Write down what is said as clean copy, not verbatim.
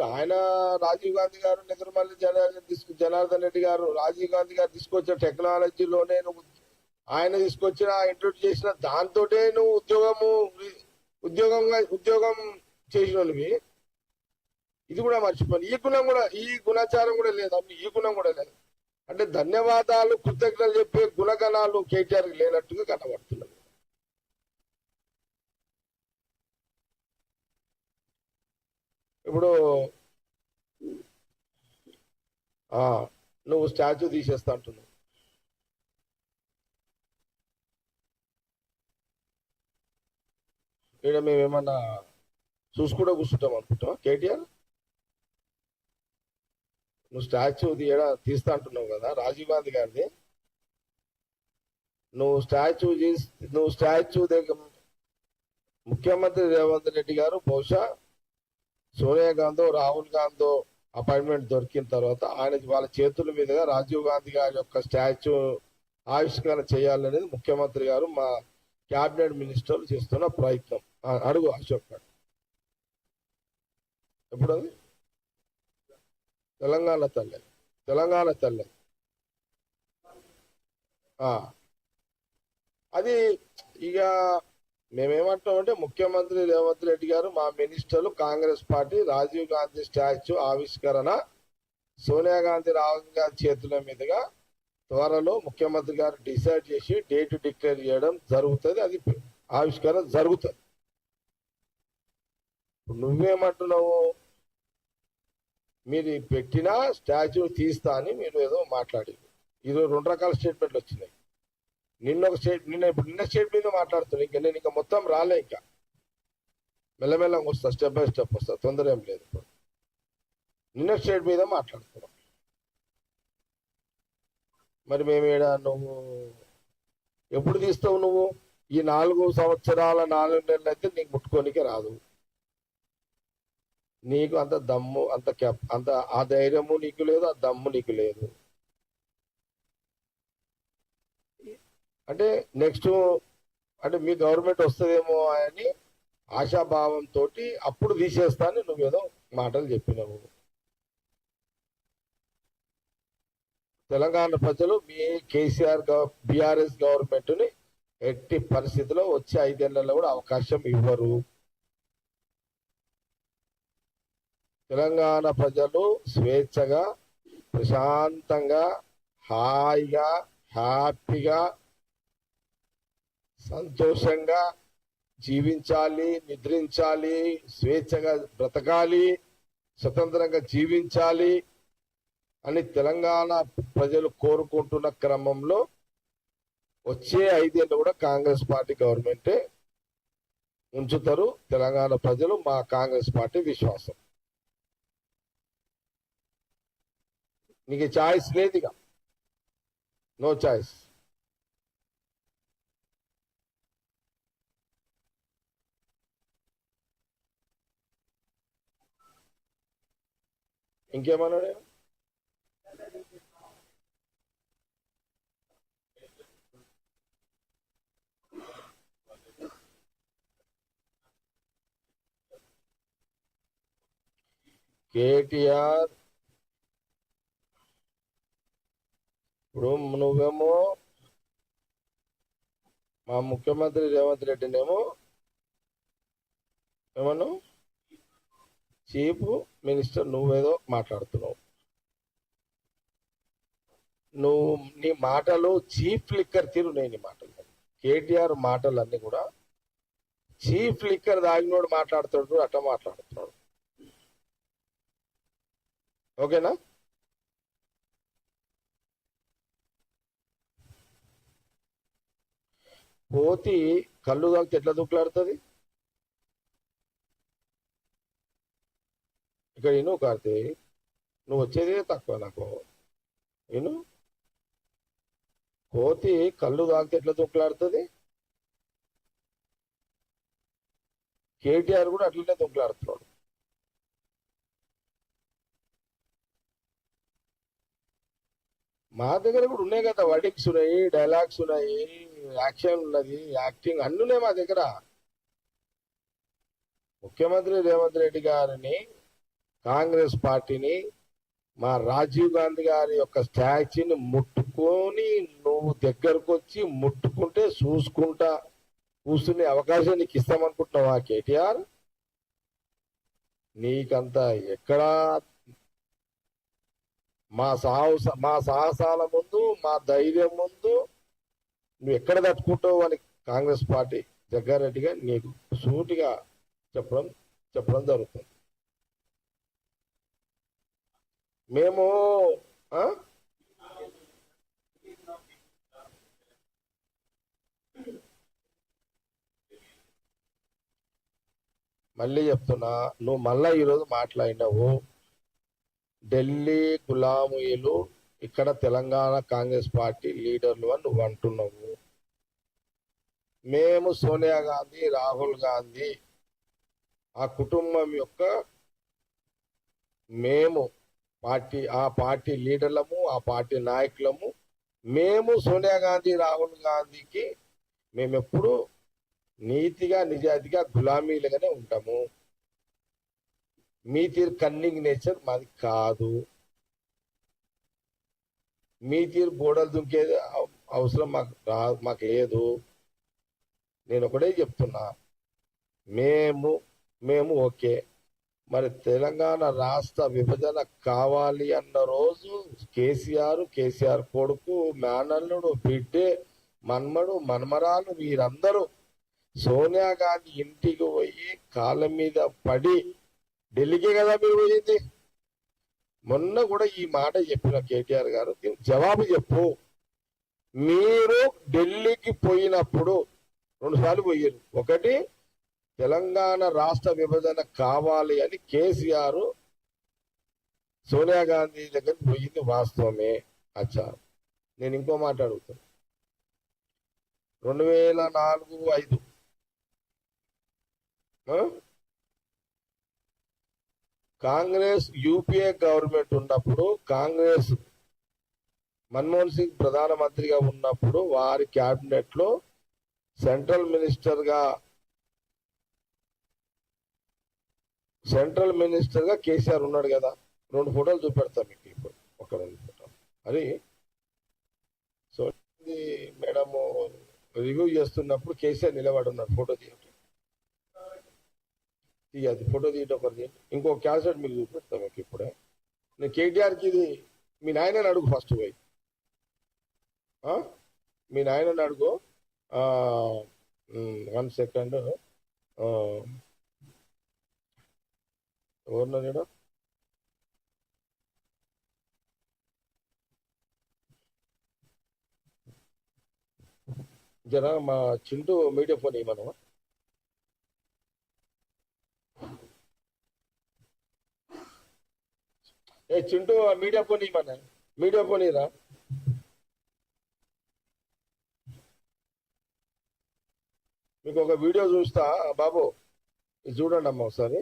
ఆయన రాజీవ్ గాంధీ గారు నిద్రమల్లి జనార్దన్ రెడ్డి గారు రాజీవ్ గాంధీ గారు తీసుకొచ్చిన టెక్నాలజీలోనే నువ్వు ఆయన తీసుకొచ్చిన ఇంట్రొడ్యూస్ చేసిన దాంతోటే నువ్వు ఉద్యోగం చేసినవి. ఇది కూడా మర్చిపోయి ఈ గుణాచారం కూడా లేదు, ఈ గుణం కూడా లేదు. అంటే ధన్యవాదాలు కృతజ్ఞతలు చెప్పే గుణగణాలు కేటీఆర్ లేనట్టుగా కనబడుతున్నది. ఇప్పుడు నువ్వు స్టాచ్యూ తీసేస్తా అంటున్నావు. ఇక్కడ మేమేమన్నా చూసుకుంటూ కూర్చుంటాం అనుకుంటావా కేటీఆర్? నువ్వు స్టాచ్యూ తీస్తా అంటున్నావు కదా రాజీవ్ గాంధీ గారిది. నువ్వు స్టాచ్యూ దగ్గర ముఖ్యమంత్రి రేవంత్ రెడ్డి గారు బహుశా సోనియా గాంధీ రాహుల్ గాంధీ అపాయింట్మెంట్ దొరికిన తర్వాత వాళ్ళ చేతుల మీదుగా రాజీవ్ గాంధీ గారి యొక్క స్టాచ్యూ ఆవిష్కరణ చేయాలనేది ముఖ్యమంత్రి గారు మా క్యాబినెట్ మినిస్టర్లు చేస్తున్న ప్రయత్నం. అడుగు అశోక్ గారు. ఎప్పుడు అది? తెలంగాణ తల్లి అది. ఇక మేమేమంటామంటే ముఖ్యమంత్రి రేవంత్ రెడ్డి గారు మా మినిస్టర్లు కాంగ్రెస్ పార్టీ రాజీవ్ గాంధీ స్టాచ్యూ ఆవిష్కరణ సోనియా గాంధీ రాహుల్ గాంధీ చేతుల మీదుగా త్వరలో ముఖ్యమంత్రి గారు డిసైడ్ చేసి డేట్ డిక్లేర్ చేయడం జరుగుతుంది. అది ఆవిష్కరణ జరుగుతుంది. నువ్వేమంటున్నావు? మీరు పెట్టిన స్టాచ్యూ తీస్తా అని మీరు ఏదో మాట్లాడారు. ఈరోజు 2 రకాల స్టేట్మెంట్లు వచ్చినాయి. నిన్న స్టేట్ మీద మాట్లాడుతున్నా. ఇంకా నేను మొత్తం రాలే. ఇంకా మెల్లమెల్లగా వస్తా, స్టెప్ బై స్టెప్ వస్తా, తొందర ఏం లేదు. ఇప్పుడు నిన్న స్టేట్ మీద మాట్లాడుతున్నాం. మరి నువ్వు ఎప్పుడు తీస్తావు? నువ్వు ఈ 4 సంవత్సరాల 4 నెలలు అయితే నీకు ముట్టుకోనికే రాదు. నీకు అంత దమ్ము అంత ఆ ధైర్యము నీకు లేదు, ఆ దమ్ము నీకు లేదు. అంటే నెక్స్ట్ అంటే మీ గవర్నమెంట్ వస్తుందేమో అని ఆశాభావంతో అప్పుడు తీసేస్తాను నువ్వేదో మాటలు చెప్పినావు. తెలంగాణ ప్రజలు మీ కేసీఆర్ బీఆర్ఎస్ గవర్నమెంట్ ని ఎట్టి పరిస్థితిలో వచ్చే 5 ఏళ్లలో కూడా అవకాశం ఇవ్వరు. తెలంగాణ ప్రజలు స్వేచ్ఛగా, ప్రశాంతంగా, హాయిగా, హ్యాపీగా, సంతోషంగా జీవించాలి, నిద్రించాలి, స్వేచ్ఛగా బ్రతకాలి, స్వతంత్రంగా జీవించాలి అని తెలంగాణ ప్రజలు కోరుకుంటున్న క్రమంలో వచ్చే 5 ఏళ్ళు కూడా కాంగ్రెస్ పార్టీ గవర్నమెంటే ఉంచుతారు తెలంగాణ ప్రజలు. మా కాంగ్రెస్ పార్టీ విశ్వాసం. నీకు ఛాయిస్ లేదు, ఇక నో ఛాయిస్. ఇంకేమన్నాడు? కేటీఆర్ ఇప్పుడు నువ్వేమో మా ముఖ్యమంత్రి రేవంత్ రెడ్డినేమో ఏమన్నావు? చీఫ్ మినిస్టర్ నువ్వేదో మాట్లాడుతున్నావు. నీ మాటలు చీఫ్ లిక్కర్ తీరు. నేను మాటలు కేటీఆర్ మాటలన్నీ కూడా చీఫ్ లిక్కర్ దాగినోడు మాట్లాడుతాడు, అట్లా మాట్లాడుతున్నాడు. ఓకేనా? కోతి కళ్ళు తాగితే ఎట్లా దుఃఖలాడుతుంది? ఇక్కడ విను కార్తీక్, నువ్వు వచ్చేదే తక్కువ నాకు. విను, కోతి కళ్ళు తాగితే ఎట్లా దుఃఖలాడుతుంది? కేటీఆర్ కూడా అట్లనే దుఃఖలాడుతున్నాడు. మా దగ్గర కూడా ఉన్నాయి కదా, వర్డింగ్స్ ఉన్నాయి, డైలాగ్స్ ఉన్నాయి, యాక్షన్ ఉన్నది, యాక్టింగ్ అన్ని ఉన్నాయి మా దగ్గర. ముఖ్యమంత్రి రేవంత్ రెడ్డి గారిని కాంగ్రెస్ పార్టీని మా రాజీవ్ గాంధీ గారి యొక్క స్టాచ్యూని ముట్టుకొని నువ్వు దగ్గరకు వచ్చి ముట్టుకుంటే చూసుకుంటా కూర్చునే అవకాశం నీకు ఇస్తామనుకుంటున్నావా కేటీఆర్? నీకంత ఎక్కడా మా సాహసాల ముందు, మా ధైర్యం ముందు నువ్వు ఎక్కడ తట్టుకుంటావు అని కాంగ్రెస్ పార్టీ జగ్గారెడ్డిగా నీకు సూటిగా చెప్పడం జరుగుతుంది. మేము మళ్ళీ చెప్తున్నా, నువ్వు మళ్ళా ఈరోజు మాట్లాడినావు ఢిల్లీ గులామీలు ఇక్కడ తెలంగాణ కాంగ్రెస్ పార్టీ లీడర్లు అని నువ్వు అంటున్నావు. మేము సోనియా గాంధీ, రాహుల్ గాంధీ ఆ కుటుంబం యొక్క మేము ఆ పార్టీ లీడర్లము, ఆ పార్టీ నాయకులము. మేము సోనియా గాంధీ, రాహుల్ గాంధీకి మేమెప్పుడు నీతిగా నిజాయితీగా గులామీలుగానే ఉంటాము. మీ తీరు కన్నింగ్ నేచర్ మాది కాదు. మీ తీరు గోడలు దుంకేది అవసరం మాకు లేదు. నేను ఒకటే చెప్తున్నా, మేము ఓకే. మరి తెలంగాణ రాష్ట్ర విభజన కావాలి అన్న రోజు కేసీఆర్ కొడుకు, మేనల్లుడు, బిడ్డే, మన్మడు, మన్మరాలు వీరందరూ సోనియా గాంధీ ఇంటికి పోయి కాళ్ళ మీద పడి, ఢిల్లీకే కదా మీరు పోయింది. మొన్న కూడా ఈ మాట చెప్పిన కేటీఆర్ గారు, జవాబు చెప్పు. మీరు ఢిల్లీకి పోయినప్పుడు 2 సార్లు పోయారు. ఒకటి, తెలంగాణ రాష్ట్ర విభజన కావాలి అని కేసీఆర్ సోనియా గాంధీ దగ్గరికి పోయింది వాస్తవమే. అచ్చా, నేను ఇంకో మాట అడుగుతాను. 2004-05 కాంగ్రెస్ యూపీఏ గవర్నమెంట్ ఉన్నప్పుడు, కాంగ్రెస్ మన్మోహన్ సింగ్ ప్రధానమంత్రిగా ఉన్నప్పుడు వారి క్యాబినెట్ లో సెంట్రల్ మినిస్టర్ గా కేసీఆర్ ఉన్నాడు కదా. 2 ఫోటోలు చూపెడతాం మీకు ఇప్పుడు. ఒక 2 ఫోటోలు అది సో మేడము రివ్యూ చేస్తున్నప్పుడు కేసీఆర్ నిలబడి ఉన్నాడు. ఫోటో తీయండి, ఫోటో తీయటం ఒకటి తీయండి. ఇంకో క్యాసెట్ మీకు చూపెడతాం మీకు ఇప్పుడే. నేను కేటీఆర్కి ఇది మీ నాయనని అడుగు ఫస్ట్ పోయి. మీ నాయనని అడుగు. 1 సెకండ్. ఎవరున్నా నేను జరా మా చింటూ మీడియా ఫోన్ ఇవ్వమను. చింటూ మీడియా ఫోన్ ఇవ్వమన్నా. మీడియా ఫోన్ ఇరా. మీకు ఒక వీడియో చూస్తా బాబు, ఇది చూడండి అమ్మా ఒకసారి.